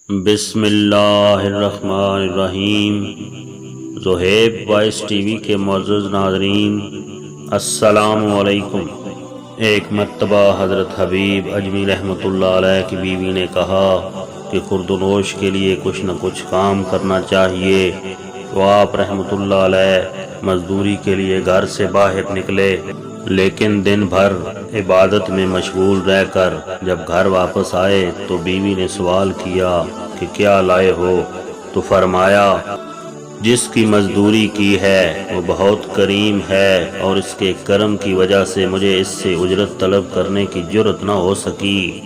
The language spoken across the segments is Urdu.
بسم اللہ الرحمن الرحیم۔ زہیب وائس ٹی وی کے معزز ناظرین، السلام علیکم۔ ایک مرتبہ حضرت حبیب اجمی رحمۃ اللہ علیہ کی بیوی نے کہا کہ خورد و نوش کے لیے کچھ نہ کچھ کام کرنا چاہیے۔ تو آپ رحمۃ اللہ علیہ مزدوری کے لیے گھر سے باہر نکلے، لیکن دن بھر عبادت میں مشغول رہ کر جب گھر واپس آئے تو بیوی نے سوال کیا کہ کیا لائے ہو؟ تو فرمایا، جس کی مزدوری کی ہے وہ بہت کریم ہے، اور اس کے کرم کی وجہ سے مجھے اس سے اجرت طلب کرنے کی جرت نہ ہو سکی۔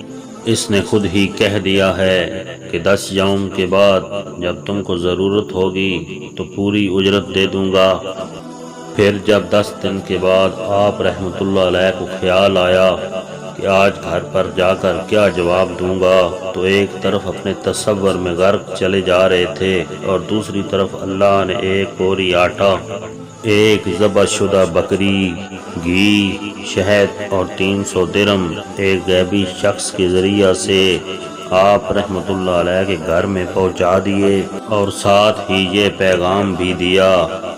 اس نے خود ہی کہہ دیا ہے کہ 10 یوم کے بعد جب تم کو ضرورت ہوگی تو پوری اجرت دے دوں گا۔ پھر جب 10 دن کے بعد آپ رحمۃ اللہ علیہ کو خیال آیا کہ آج گھر پر جا کر کیا جواب دوں گا، تو ایک طرف اپنے تصور میں غرق چلے جا رہے تھے اور دوسری طرف اللہ نے ایک بوری آٹا، ایک ذبح شدہ بکری، گھی، شہد اور 300 درم ایک غیبی شخص کے ذریعہ سے آپ رحمۃ اللہ علیہ کے گھر میں پہنچا دیے، اور ساتھ ہی یہ پیغام بھی دیا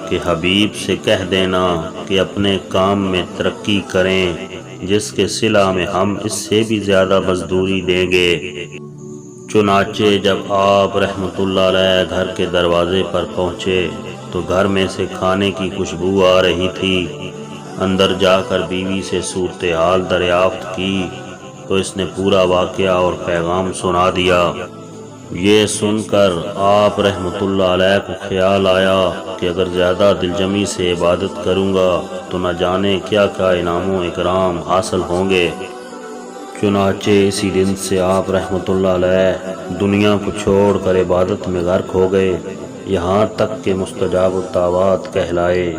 کہ حبیب سے کہہ دینا کہ اپنے کام میں ترقی کریں، جس کے صلہ میں ہم اس سے بھی زیادہ مزدوری دیں گے۔ چنانچہ جب آپ رحمۃ اللہ علیہ گھر کے دروازے پر پہنچے تو گھر میں سے کھانے کی خوشبو آ رہی تھی۔ اندر جا کر بیوی سے صورتحال دریافت کی تو اس نے پورا واقعہ اور پیغام سنا دیا۔ یہ سن کر آپ رحمۃ اللہ علیہ کو خیال آیا کہ اگر زیادہ دلجمی سے عبادت کروں گا تو نہ جانے کیا کیا انعام و اکرام حاصل ہوں گے۔ چنانچہ اسی دن سے آپ رحمۃ اللہ علیہ دنیا کو چھوڑ کر عبادت میں غرق ہو گئے، یہاں تک کہ مستجاب الدعوات کہلائے۔